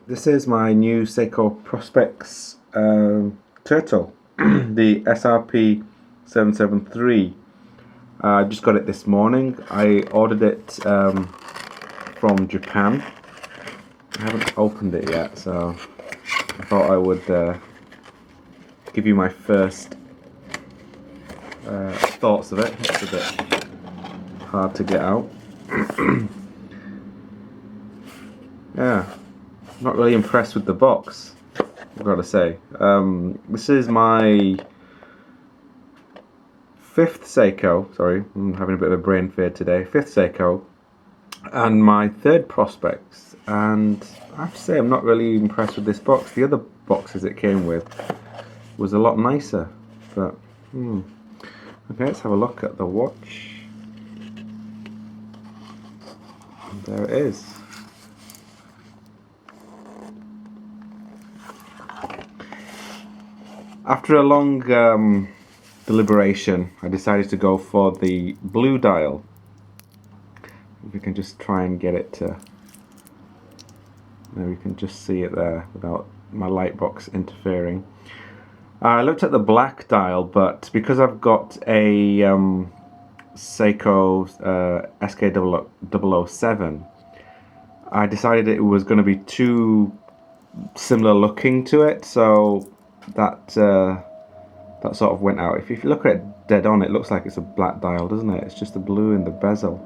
This is my new Seiko Prospex Turtle, the SRP 773. I just got it this morning. I ordered it from Japan. I haven't opened it yet, so I thought I would give you my first thoughts of it. It's a bit hard to get out. Yeah, not really impressed with the box, I've got to say. This is my fifth Seiko. Sorry, I'm having a bit of a brain fade today. Fifth Seiko, and my third Prospex. And I have to say, I'm not really impressed with this box. The other boxes it came with was a lot nicer. But okay, let's have a look at the watch. And there it is. After a long deliberation, I decided to go for the blue dial. If we can just try and get it to... There, we can just see it there without my light box interfering. I looked at the black dial, but because I've got a Seiko SK007, I decided it was going to be too similar looking to it, so that sort of went out. If you look at it dead on, it looks like it's a black dial, doesn't it? It's just the blue in the bezel.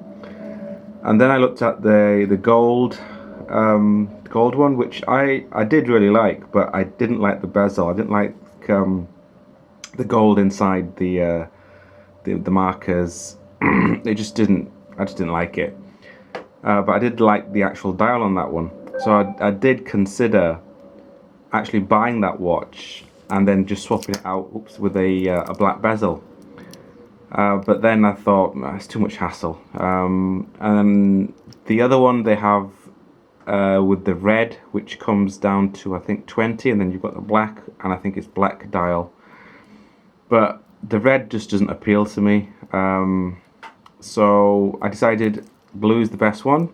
And then I looked at the gold one, which I did really like, but I didn't like the bezel. I didn't like the gold inside the markers. It just didn't. I just didn't like it. But I did like the actual dial on that one, so I did consider actually buying that watch and then just swapping it out with a black bezel. But then I thought, nah, it's too much hassle. And the other one they have with the red, which comes down to I think 20, and then you've got the black, and I think it's black dial. But the red just doesn't appeal to me. So I decided blue is the best one.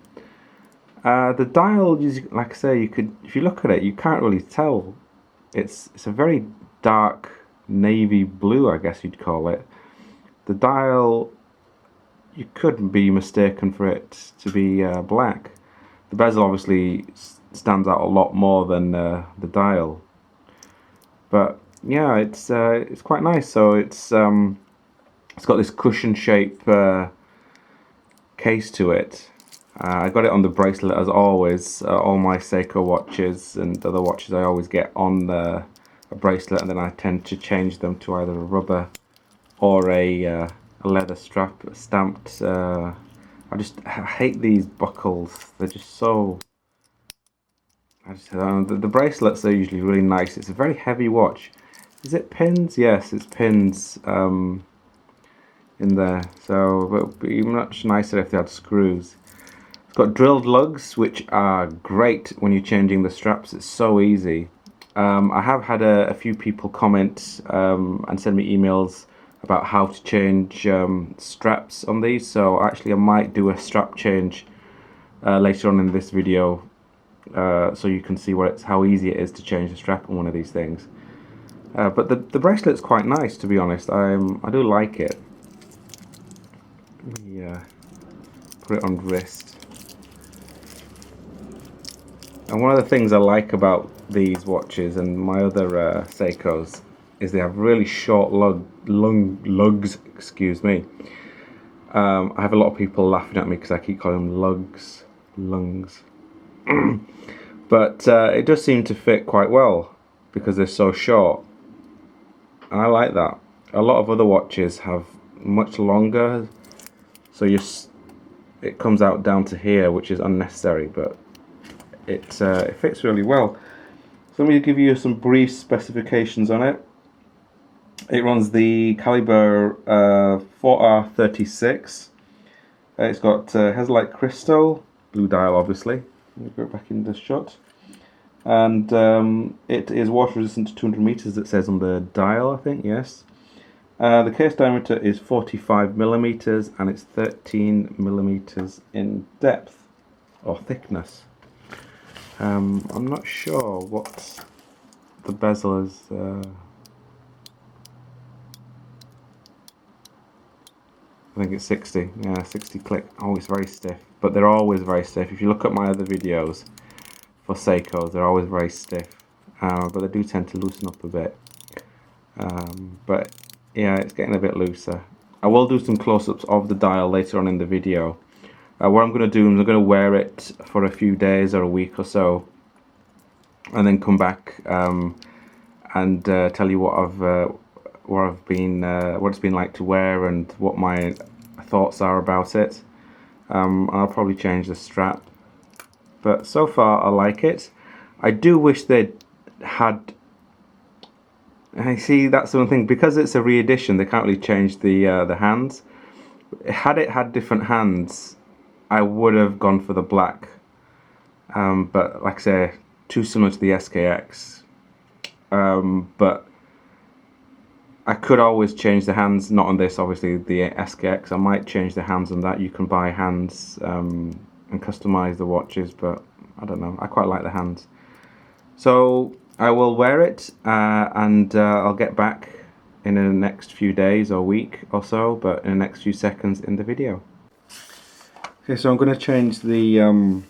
The dial, like I say, you could, if you look at it, you can't really tell. It's a very dark navy blue, I guess you'd call it. The dial, you could be mistaken for it to be black. The bezel obviously stands out a lot more than the dial. But yeah, it's quite nice. So it's got this cushion shape case to it. I got it on the bracelet as always. All my Seiko watches and other watches I always get on a bracelet, and then I tend to change them to either a rubber or a leather strap stamped. I hate these buckles. They're just so... the bracelets are usually really nice. It's a very heavy watch. Is it pins? Yes, it's pins in there. So it would be much nicer if they had screws. It's got drilled lugs, which are great when you're changing the straps. It's so easy. I have had a few people comment and send me emails about how to change straps on these. So actually I might do a strap change later on in this video, so you can see how easy it is to change the strap on one of these things. But the bracelet's quite nice, to be honest. I do like it. Let me put it on wrist. And one of the things I like about these watches and my other Seikos is they have really short lugs. Excuse me. I have a lot of people laughing at me because I keep calling them lungs. But it does seem to fit quite well because they're so short. And I like that. A lot of other watches have much longer, so it comes out down to here, which is unnecessary, but it fits really well. So let me give you some brief specifications on it. It runs the caliber 4R36. It's got Hesalite crystal, blue dial obviously. Let me go back in the shot. And it is water resistant to 200 meters, it says on the dial, I think, yes. The case diameter is 45 millimeters and it's 13 millimeters in depth or thickness. I'm not sure what the bezel is. I think it's 60. Yeah, 60 click. Oh, it's very stiff. But they're always very stiff. If you look at my other videos for Seikos, they're always very stiff. But they do tend to loosen up a bit. But yeah, it's getting a bit looser. I will do some close-ups of the dial later on in the video. What I'm going to do is I'm going to wear it for a few days or a week or so, and then come back and tell you what it's been like to wear and what my thoughts are about it. I'll probably change the strap, but so far I like it. I do wish they'd had. I see, that's one thing, because it's a re-edition. They can't really change the hands. Had it had different hands, I would have gone for the black. But like I say, too similar to the SKX. But I could always change the hands, not on this, obviously, the SKX. I might change the hands on that. You can buy hands and customize the watches, but I don't know. I quite like the hands. So I will wear it and I'll get back in the next few days or week or so, but in the next few seconds in the video. Okay, so I'm going to change the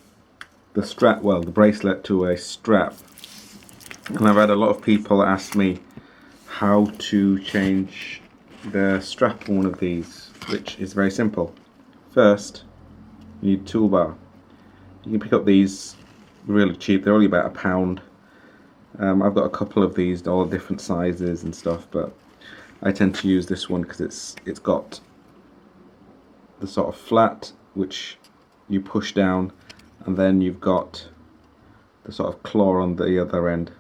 strap, well, the bracelet to a strap. And I've had a lot of people ask me how to change the strap on one of these, which is very simple. First, you need a toolbar. You can pick up these really cheap, they're only about £1. I've got a couple of these, all different sizes and stuff, but I tend to use this one because it's got the sort of flat which you push down, and then you've got the sort of claw on the other end.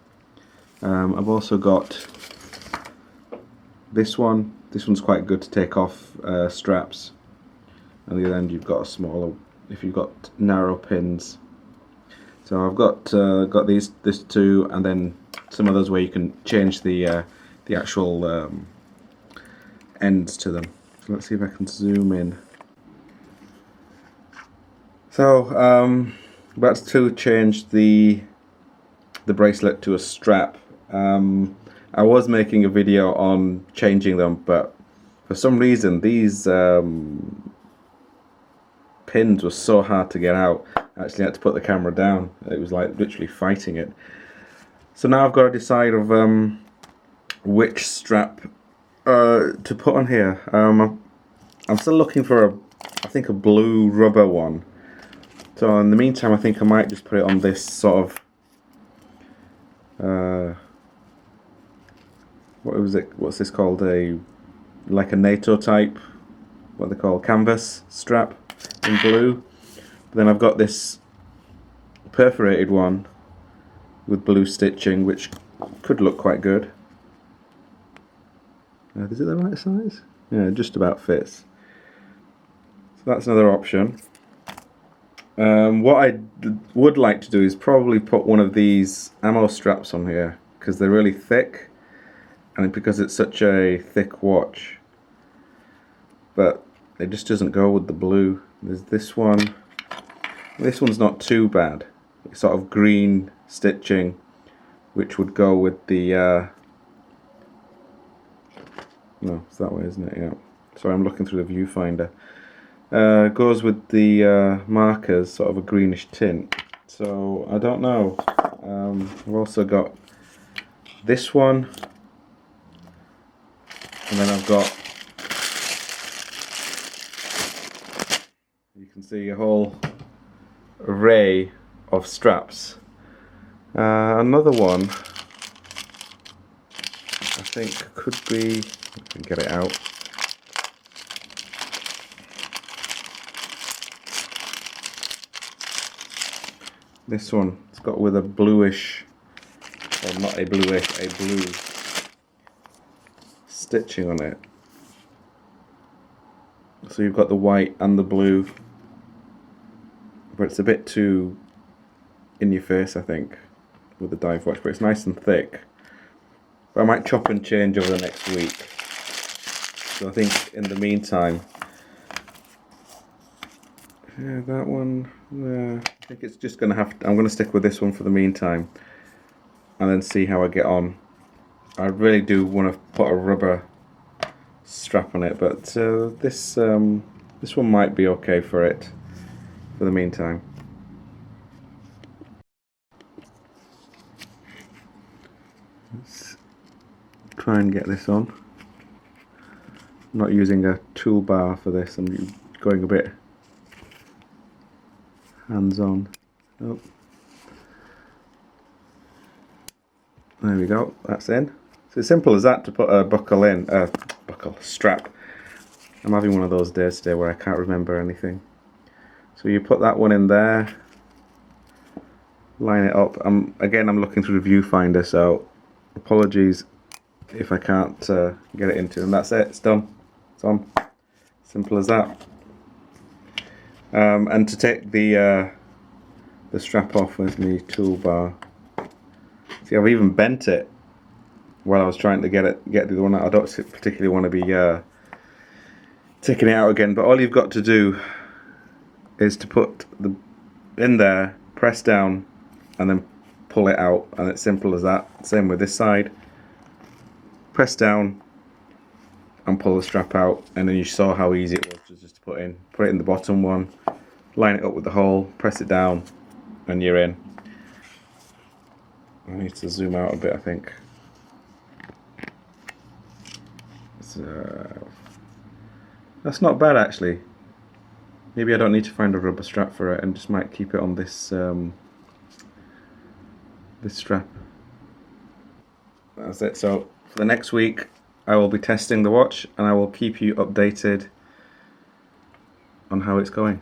I've also got this one. This one's quite good to take off straps. On the other end you've got a smaller, if you've got narrow pins. So I've got this two, and then some others where you can change the actual ends to them. So let's see if I can zoom in. So about to change the bracelet to a strap. I was making a video on changing them, but for some reason these pins were so hard to get out. I actually had to put the camera down. It was like literally fighting it. So now I've got to decide of which strap to put on here. I'm still looking for I think a blue rubber one. So in the meantime, I think I might just put it on this sort of what's this called? Like a NATO type, what they call canvas strap in blue. But then I've got this perforated one with blue stitching, which could look quite good. Is it the right size? Yeah, it just about fits. So that's another option. What I would like to do is probably put one of these ammo straps on here, because they're really thick, and because it's such a thick watch. But it just doesn't go with the blue. There's this one. This one's not too bad. It's sort of green stitching, which would go with the no, it's that way, isn't it? Yeah. Sorry, I'm looking through the viewfinder. Goes with the markers, sort of a greenish tint. So I don't know. I've also got this one, and then I've got, you can see a whole array of straps. Another one I think could be, I can get it out. This one, it's got with a bluish, or not a bluish, a blue stitching on it. So you've got the white and the blue, but it's a bit too in your face, I think, with the dive watch, but it's nice and thick. But I might chop and change over the next week. So I think in the meantime, yeah, that one, I think it's just gonna I'm gonna stick with this one for the meantime, and then see how I get on. I really do want to put a rubber strap on it, but this one might be okay for it for the meantime. Let's try and get this on. I'm not using a toolbar for this, I'm going a bit hands-on. Oh. There we go, that's in. It's as simple as that to put a buckle in, strap. I'm having one of those days today where I can't remember anything. So you put that one in there, line it up. Again, I'm looking through the viewfinder, so apologies if I can't get it into, and that's it, it's done. It's on. Simple as that. And to take the strap off with my toolbar. See, I've even bent it while I was trying to get the other one out. I don't particularly want to be taking it out again, but all you've got to do is to put the in there, press down, and then pull it out, and it's simple as that. Same with this side. Press down and pull the strap out, and then you saw how easy it was just to put it in the bottom one, line it up with the hole, press it down, and you're in. I need to zoom out a bit, I think. So that's not bad actually. Maybe I don't need to find a rubber strap for it, and just might keep it on this this strap. That's it. So for the next week I will be testing the watch, and I will keep you updated on how it's going.